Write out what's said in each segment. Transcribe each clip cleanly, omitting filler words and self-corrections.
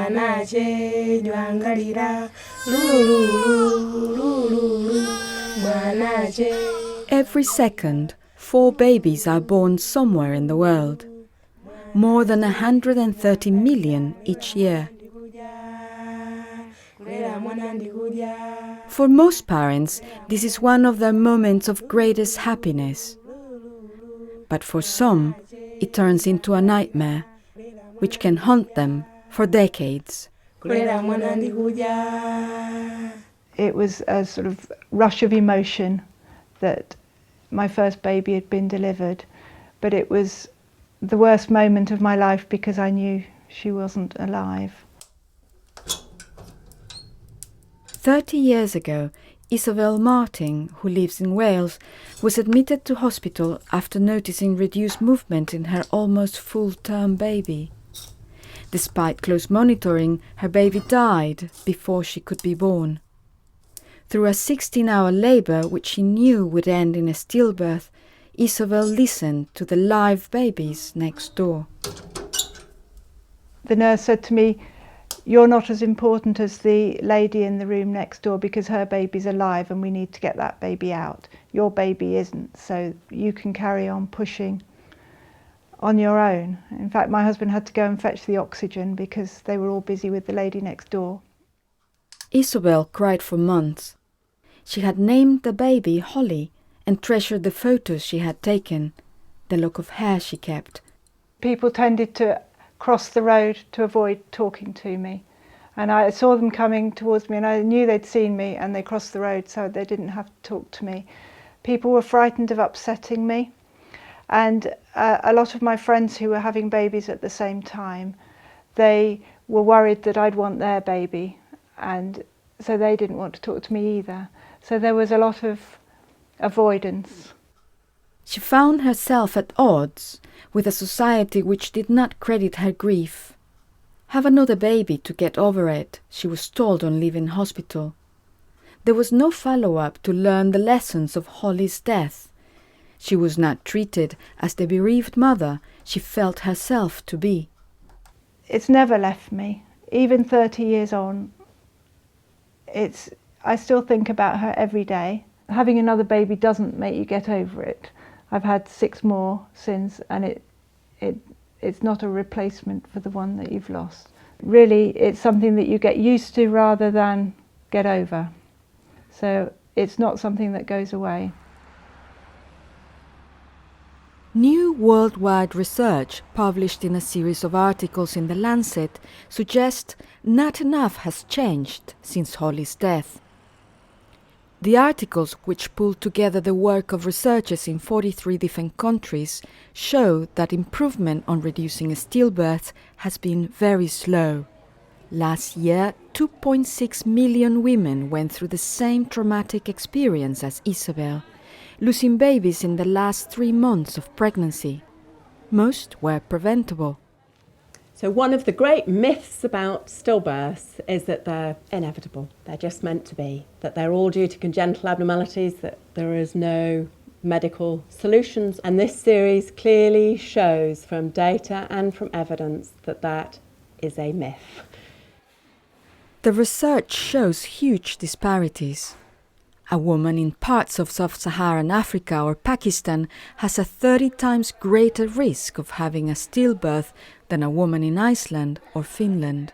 mwanache jwangalira lulululu mwanache. Every second, 4 babies are born somewhere in the world. More than 130 million each year. For most parents, this is one of their moments of greatest happiness. But for some, it turns into a nightmare, which can haunt them for decades. It was a sort of rush of emotion that my first baby had been delivered, but it was the worst moment of my life because I knew she wasn't alive. 30 years ago, Isobel Martin, who lives in Wales, was admitted to hospital after noticing reduced movement in her almost full-term baby. Despite close monitoring, her baby died before she could be born. Through a 16-hour labour, which she knew would end in a stillbirth, Isobel listened to the live babies next door. The nurse said to me, "You're not as important as the lady in the room next door because her baby's alive and we need to get that baby out. Your baby isn't, so you can carry on pushing on your own." In fact, my husband had to go and fetch the oxygen because they were all busy with the lady next door. Isobel cried for months. She had named the baby Holly and treasured the photos she had taken, the lock of hair she kept. People tended to cross the road to avoid talking to me, and I saw them coming towards me and I knew they'd seen me and they crossed the road so they didn't have to talk to me. People were frightened of upsetting me, and a lot of my friends who were having babies at the same time, they were worried that I'd want their baby, and so they didn't want to talk to me either. So there was a lot of avoidance. She found herself at odds with a society which did not credit her grief. Have another baby to get over it, she was told on leaving hospital. There was no follow-up to learn the lessons of Holly's death. She was not treated as the bereaved mother she felt herself to be. It's never left me, even 30 years on. I still think about her every day. Having another baby doesn't make you get over it. I've had 6 more since, and it's not a replacement for the one that you've lost. Really, it's something that you get used to rather than get over. So it's not something that goes away. New worldwide research published in a series of articles in the Lancet suggests not enough has changed since Holly's death. The articles, which pulled together the work of researchers in 43 different countries, show that improvement on reducing stillbirths has been very slow. Last year, 2.6 million women went through the same traumatic experience as Isobel, losing babies in the last 3 months of pregnancy. Most were preventable. So one of the great myths about stillbirths is that they're inevitable. They're just meant to be, that they're all due to congenital abnormalities, that there is no medical solutions. And this series clearly shows from data and from evidence that that is a myth. The research shows huge disparities. A woman in parts of sub-Saharan Africa or Pakistan has a 30 times greater risk of having a stillbirth than a woman in Iceland or Finland.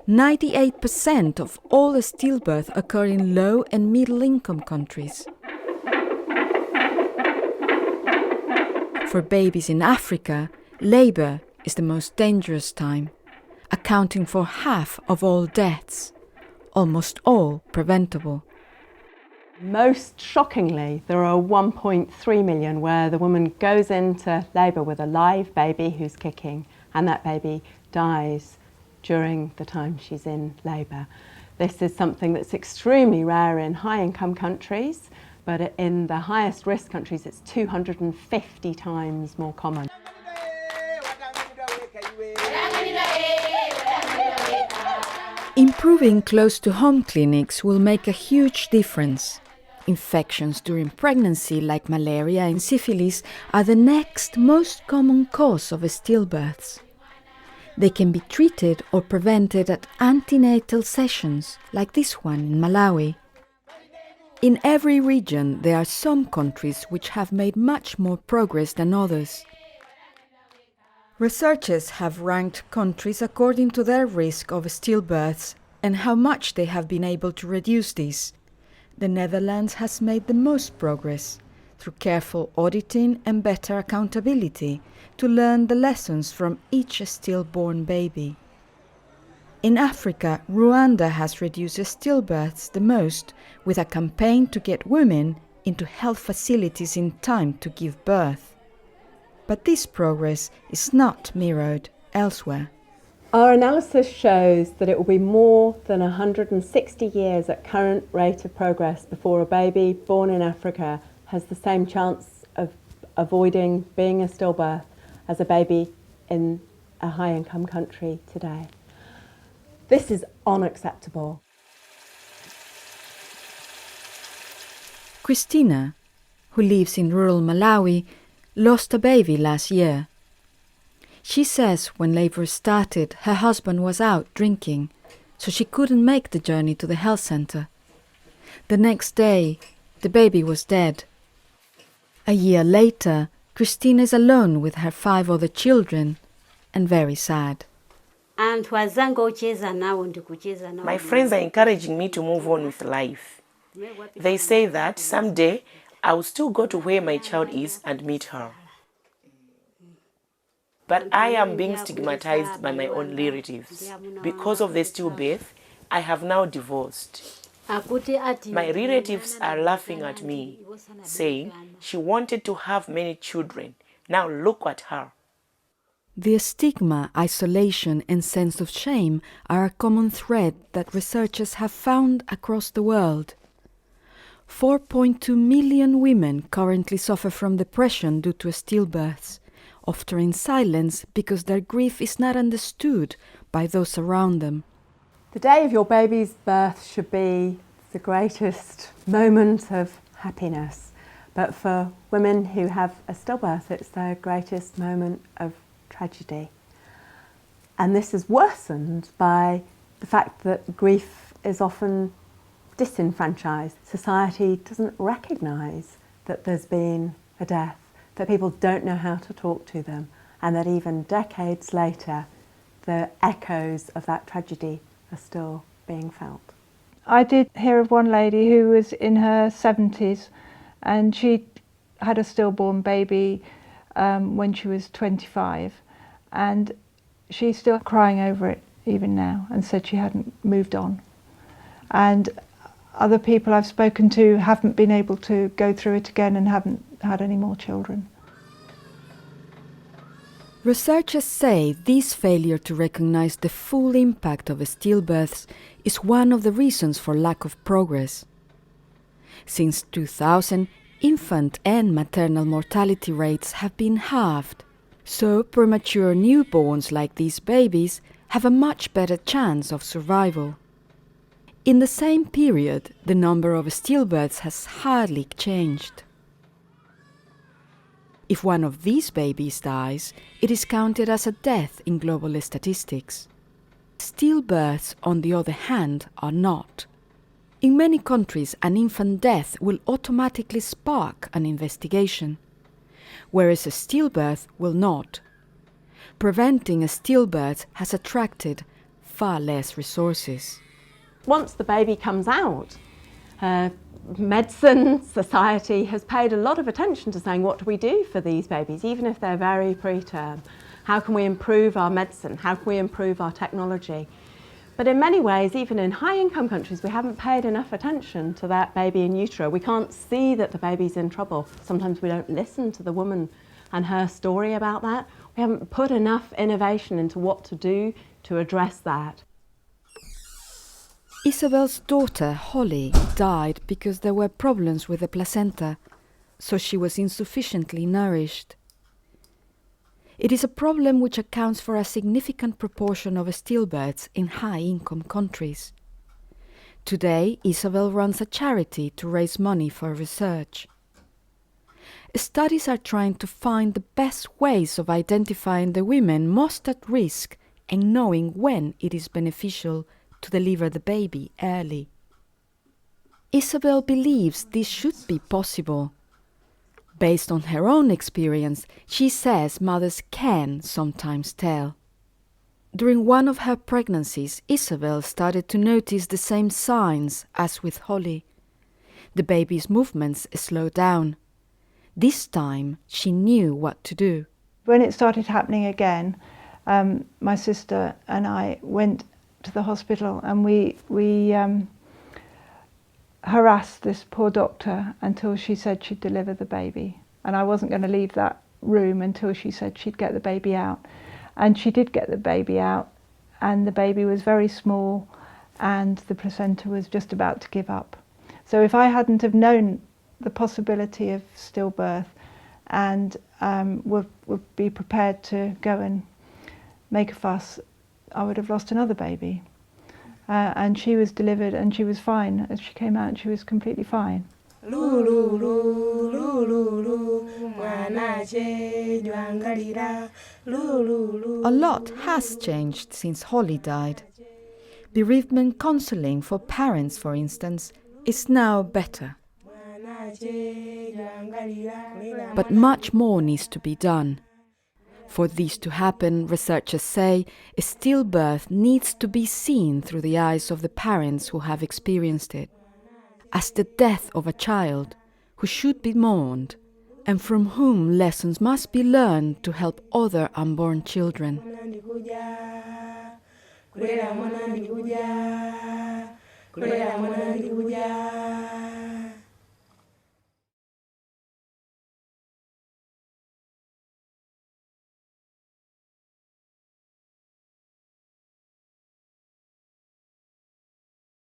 98% of all stillbirths occur in low and middle-income countries. For babies in Africa, labour is the most dangerous time, accounting for half of all deaths, almost all preventable. Most shockingly, there are 1.3 million where the woman goes into labour with a live baby who's kicking, and that baby dies during the time she's in labour. This is something that's extremely rare in high-income countries, but in the highest risk countries it's 250 times more common. Improving close-to-home clinics will make a huge difference. Infections during pregnancy like malaria and syphilis are the next most common cause of stillbirths. They can be treated or prevented at antenatal sessions, like this one in Malawi. In every region, there are some countries which have made much more progress than others. Researchers have ranked countries according to their risk of stillbirths and how much they have been able to reduce this. The Netherlands has made the most progress through careful auditing and better accountability to learn the lessons from each stillborn baby. In Africa, Rwanda has reduced stillbirths the most with a campaign to get women into health facilities in time to give birth. But this progress is not mirrored elsewhere. Our analysis shows that it will be more than 160 years at current rate of progress before a baby born in Africa has the same chance of avoiding being a stillbirth as a baby in a high-income country today. This is unacceptable. Christina, who lives in rural Malawi, lost a baby last year. She says when labour started, her husband was out drinking, so she couldn't make the journey to the health centre. The next day, the baby was dead. A year later, Christina is alone with her 5 other children and very sad. My friends are encouraging me to move on with life. They say that someday I will still go to where my child is and meet her. But I am being stigmatized by my own relatives. Because of the stillbirth, I have now divorced. My relatives are laughing at me, saying she wanted to have many children. Now look at her. The stigma, isolation and sense of shame are a common thread that researchers have found across the world. 4.2 million women currently suffer from depression due to stillbirths, often in silence because their grief is not understood by those around them. The day of your baby's birth should be the greatest moment of happiness, but for women who have a stillbirth, it's their greatest moment of tragedy. And this is worsened by the fact that grief is often disenfranchised. Society doesn't recognise that there's been a death, that people don't know how to talk to them, and that even decades later, the echoes of that tragedy are still being felt. I did hear of one lady who was in her 70s and she had a stillborn baby when she was 25, and she's still crying over it even now and said she hadn't moved on. And other people I've spoken to haven't been able to go through it again and haven't had any more children. Researchers say this failure to recognize the full impact of stillbirths is one of the reasons for lack of progress. Since 2000, infant and maternal mortality rates have been halved, so premature newborns like these babies have a much better chance of survival. In the same period, the number of stillbirths has hardly changed. If one of these babies dies, it is counted as a death in global statistics. Stillbirths, on the other hand, are not. In many countries, an infant death will automatically spark an investigation, whereas a stillbirth will not. Preventing a stillbirth has attracted far less resources. Once the baby comes out, medicine society has paid a lot of attention to saying, what do we do for these babies, even if they're very preterm? How can we improve our medicine? How can we improve our technology? But in many ways, even in high-income countries, we haven't paid enough attention to that baby in utero. We can't see that the baby's in trouble. Sometimes we don't listen to the woman and her story about that. We haven't put enough innovation into what to do to address that. Isobel's daughter, Holly, died because there were problems with the placenta, so she was insufficiently nourished. It is a problem which accounts for a significant proportion of stillbirths in high-income countries. Today, Isobel runs a charity to raise money for research. Studies are trying to find the best ways of identifying the women most at risk and knowing when it is beneficial to deliver the baby early. Isobel believes this should be possible. Based on her own experience, she says mothers can sometimes tell. During one of her pregnancies, Isobel started to notice the same signs as with Holly. The baby's movements slowed down. This time, she knew what to do. When it started happening again, my sister and I went to the hospital, and we harassed this poor doctor until she said she'd deliver the baby. And I wasn't going to leave that room until she said she'd get the baby out. And she did get the baby out, and the baby was very small, and the placenta was just about to give up. So if I hadn't have known the possibility of stillbirth and would be prepared to go and make a fuss, I would have lost another baby. And she was delivered, and she was fine. As she came out, she was completely fine. A lot has changed since Holly died. Bereavement counseling for parents, for instance, is now better. But much more needs to be done. For this to happen, researchers say, a stillbirth needs to be seen through the eyes of the parents who have experienced it, as the death of a child who should be mourned, and from whom lessons must be learned to help other unborn children.